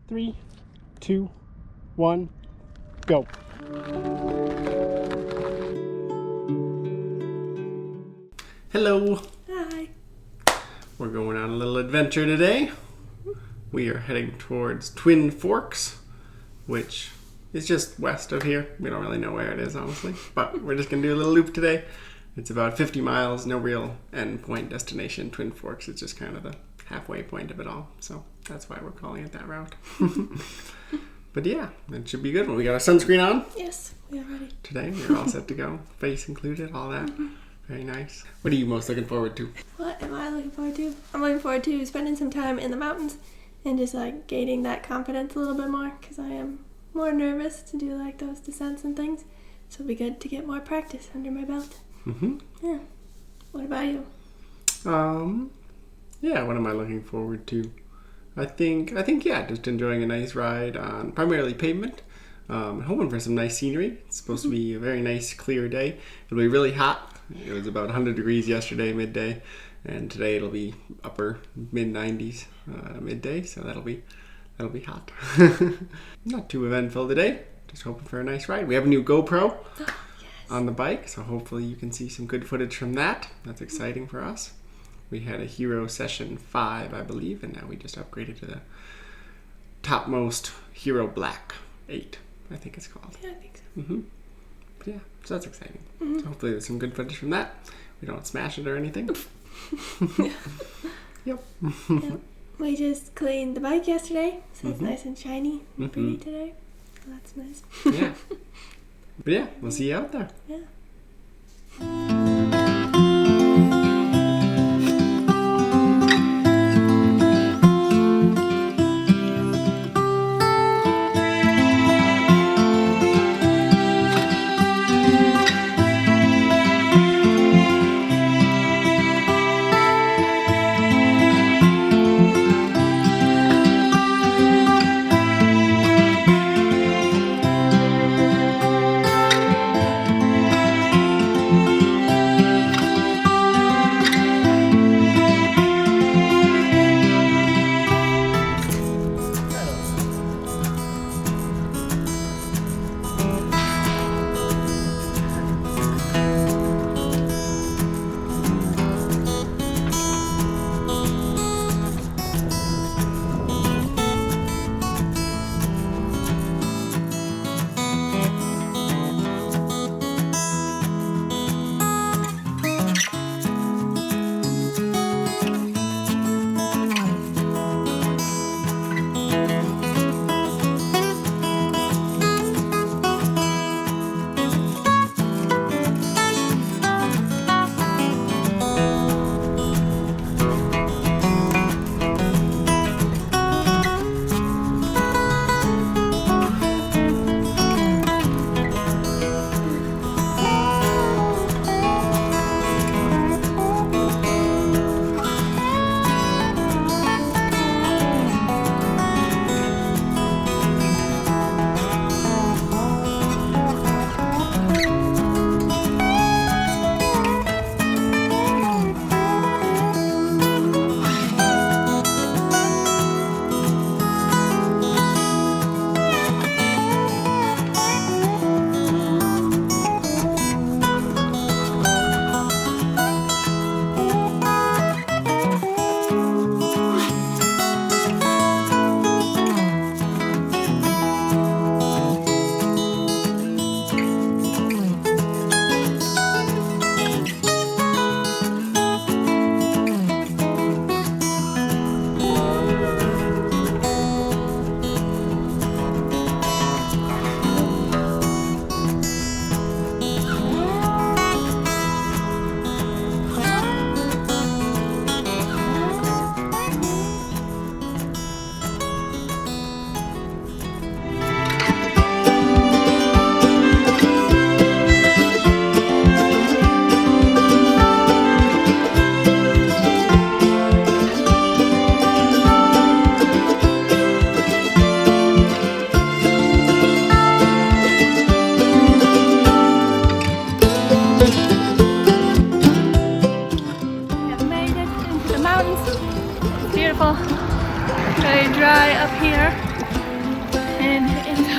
3, 2, 1, go. Hello. Hi. We're going on a little adventure today. We are heading towards Twin Forks, which is just west of here. We don't really know where it is, honestly, but we're just going to do a little loop today. It's about 50 miles, no real end point destination. Twin Forks is just kind of the halfway point of it all, so that's why we're calling it that route. But yeah, it should be good. We got our sunscreen on. Yes, we are ready. Today, we're all set to go. Face included, all that. Very nice. What are you most looking forward to? What am I looking forward to? I'm looking forward to spending some time in the mountains and just like gaining that confidence a little bit more, because I am more nervous to do like those descents and things. So it'll be good to get more practice under my belt. Mm-hmm. Yeah. What about you? Yeah, what am I looking forward to? I think, yeah, just enjoying a nice ride on primarily pavement. Hoping for some nice scenery. It's supposed to be a very nice, clear day. It'll be really hot. It was about 100 degrees yesterday, midday, and today it'll be upper mid-90s midday. So that'll be hot. Not too eventful today. Just hoping for a nice ride. We have a new GoPro on the bike, so hopefully you can see some good footage from that. That's exciting for us. We had a Hero Session 5, I believe, and now we just upgraded to the topmost Hero Black 8, I think it's called. Yeah, I think so. Mm-hmm. But yeah, so that's exciting. So hopefully there's some good footage from that. We don't smash it or anything. Yep. Yep. We just cleaned the bike yesterday, so it's nice and shiny and pretty today. So that's nice. Yeah. But yeah, we'll see you out there. Yeah.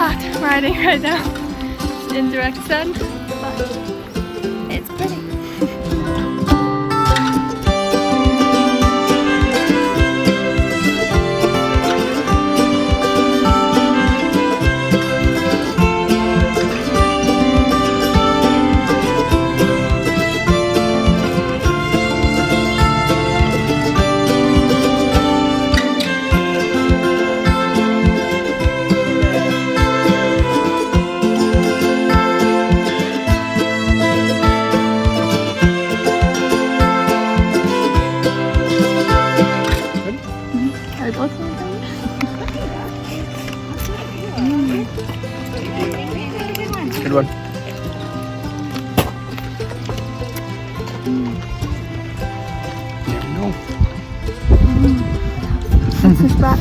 hot riding right now. It's in direct sun, but it's pretty. Good one. Never know. That's the spot.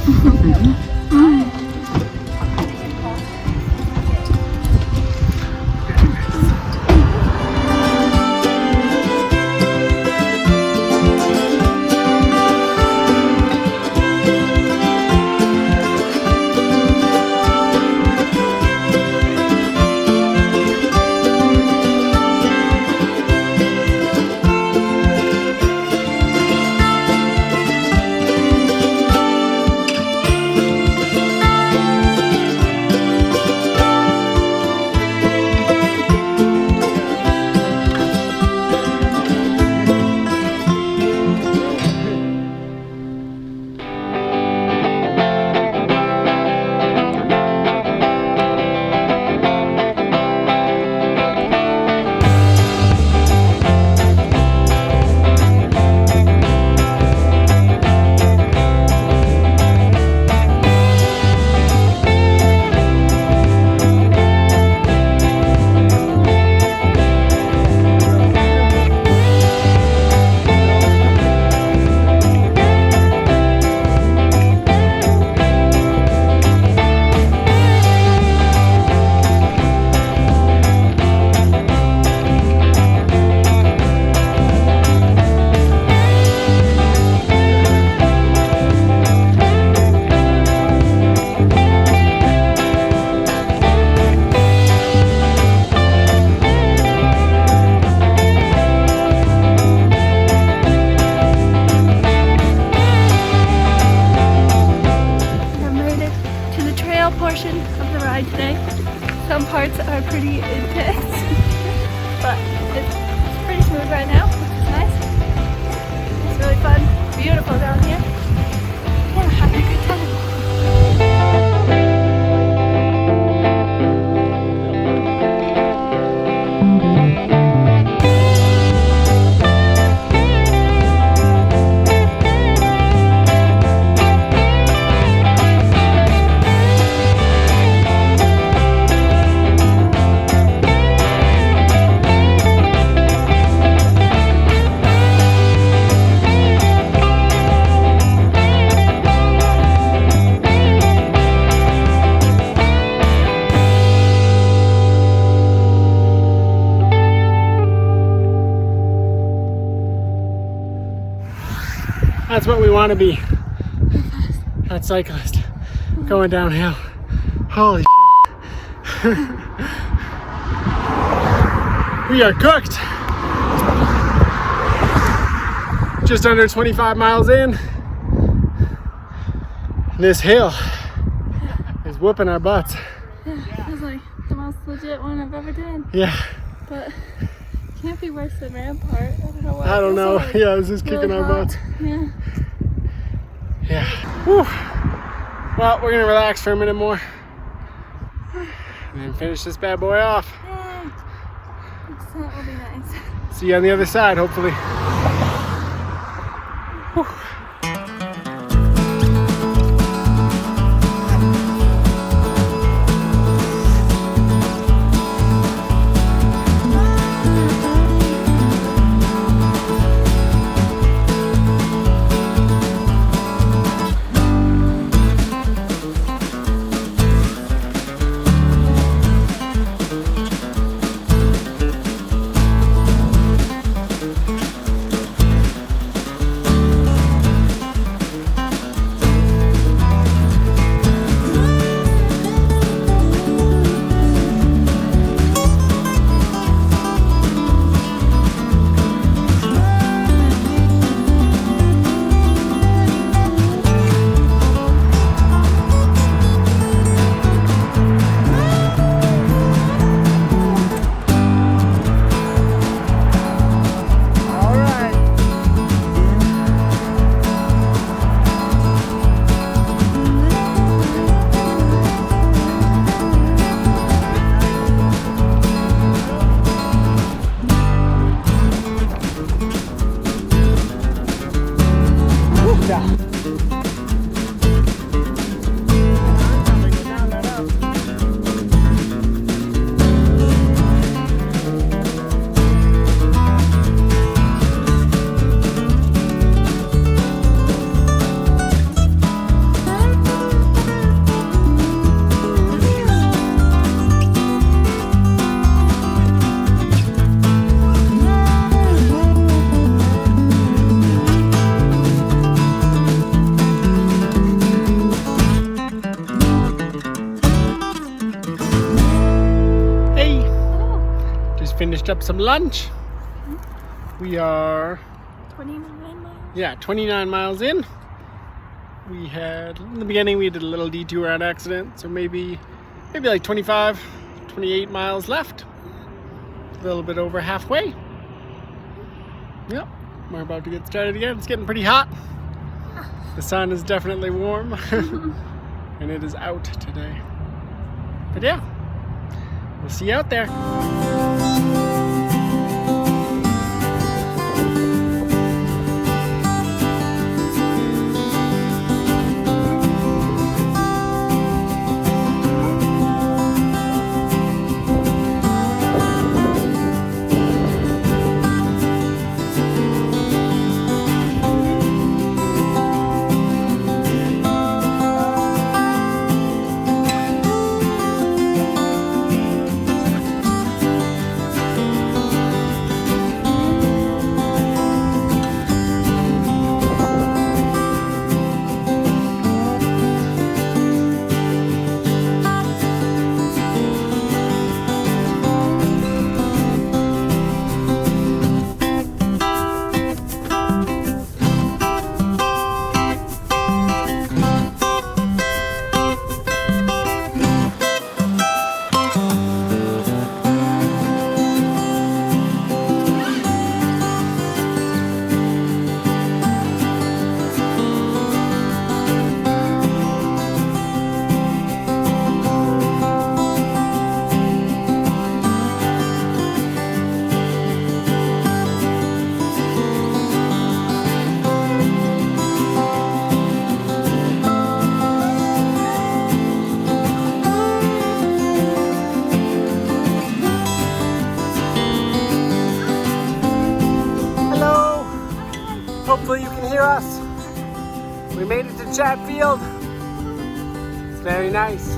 Portion of the ride today. Some parts are pretty intense, but it's pretty smooth right now, which is nice. It's really fun, beautiful down here. Yeah, having a good time. That's what we want to be. That cyclist going downhill. Holy shit. We are cooked. Just under 25 miles in. This hill is whooping our butts. Yeah, that was like the most legit one I've ever done. Yeah. But can't be worse than Rampart. I don't know why. I don't know. Like Yeah, it was just really kicking our hot. butts. Yeah. Yeah. Whew. Well, we're gonna relax for a minute more and then finish this bad boy off. Yeah. That will be nice. See you on the other side, hopefully. Whew. finished up some lunch. We are 29 miles. Yeah, 29 miles in. We had, in the beginning, we did a little detour on accident, so maybe like 25, 28 miles left. A little bit over halfway. Yep, we're about to get started again. It's getting pretty hot. The sun is definitely warm, and it is out today. But yeah, we'll see you out there. Hopefully you can hear us. We made it to Chatfield. It's very nice.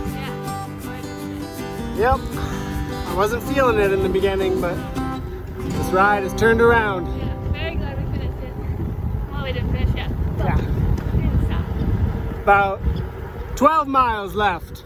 Yep. I wasn't feeling it in the beginning, but this ride has turned around. Yeah, very glad we finished it. Well, we didn't finish yet. Yeah. We didn't stop. About 12 miles left.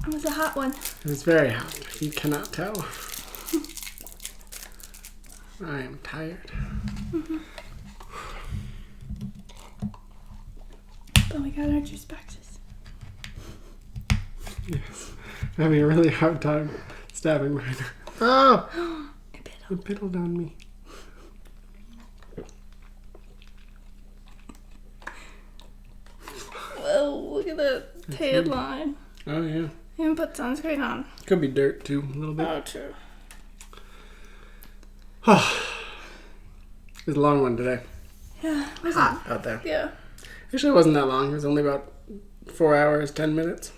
It was a hot one. It was very hot. You cannot tell. I am tired. But we got our juice boxes. Yes. I'm having a really hard time stabbing right now. Oh! It piddled on me. Whoa, look at the tan line. Oh, yeah. And put sunscreen on. Could be dirt, too, a little bit. Oh, true. It was a long one today. Yeah. It was hot out there. Yeah. Actually, it wasn't that long. It was only about 4 hours, 10 minutes.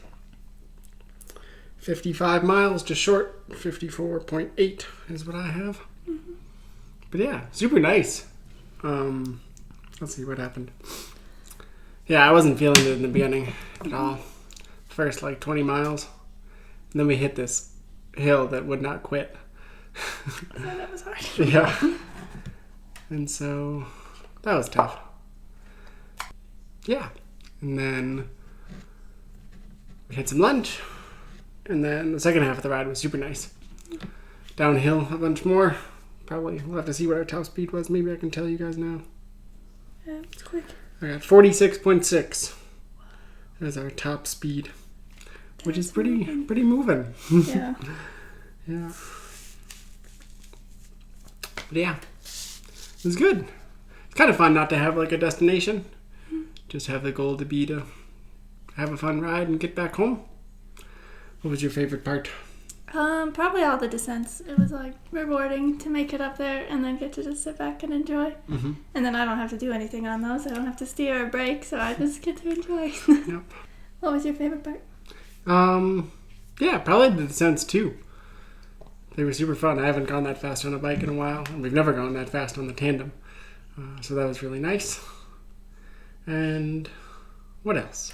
55 miles, just short. 54.8 is what I have. But yeah, super nice. Let's see what happened. Yeah, I wasn't feeling it in the beginning at all. First, like 20 miles. And then we hit this hill that would not quit. So that was hard. Yeah. And so that was tough. Yeah. And then we had some lunch. And then the second half of the ride was super nice. Downhill a bunch more. Probably we'll have to see what our top speed was. Maybe I can tell you guys now. Yeah, it's quick. I got 46.6 as our top speed, which is pretty moving. Yeah. Yeah. But yeah, it was good. It's kind of fun not to have like a destination. Just have the goal to be to have a fun ride and get back home. What was your favorite part? Probably all the descents. It was like rewarding to make it up there and then get to just sit back and enjoy. Mm-hmm. And then I don't have to do anything on those. I don't have to steer or brake, so I just get to enjoy. Yep. What was your favorite part? Yeah, probably the descents too. They were super fun. I haven't gone that fast on a bike in a while, and we've never gone that fast on the Tandem. So that was really nice. And what else?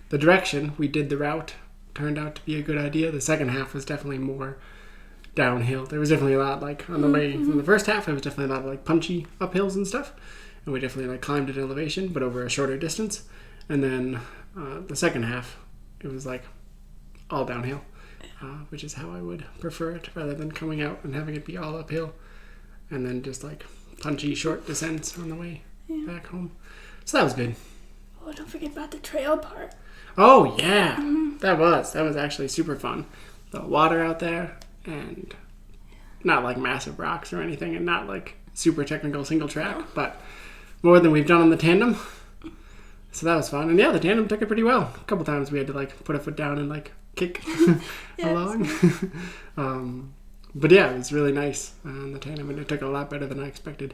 The direction we did the route turned out to be a good idea. The second half was definitely more downhill. There was definitely a lot like on the way from the first half. It was definitely a lot of like punchy uphills and stuff, and we definitely like climbed at elevation, but over a shorter distance. And then the second half, it was like all downhill, which is how I would prefer it, rather than coming out and having it be all uphill, and then just like punchy short descents on the way back home. So that was good. Oh, don't forget about the trail part. Oh yeah, that was actually super fun. The water out there, and not like massive rocks or anything, and not like super technical single track, but more than we've done on the Tandem. So that was fun, and yeah, the Tandem took it pretty well. A couple times we had to like put a foot down and like kick along. But yeah, it was really nice on the Tandem, and it took a lot better than I expected.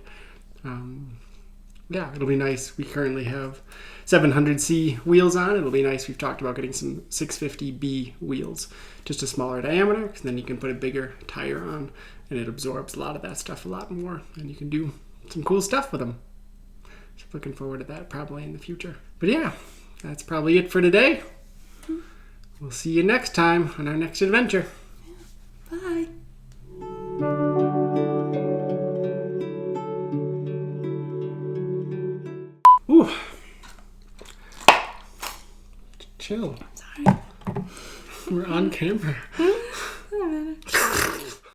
Yeah, it'll be nice. We currently have 700C wheels on. It'll be nice. We've talked about getting some 650B wheels, just a smaller diameter, because then you can put a bigger tire on, and it absorbs a lot of that stuff a lot more, and you can do some cool stuff with them. So looking forward to that probably in the future. But yeah, that's probably it for today. We'll see you next time on our next adventure. Bye. Ooh. Chill. Sorry. We're on camera.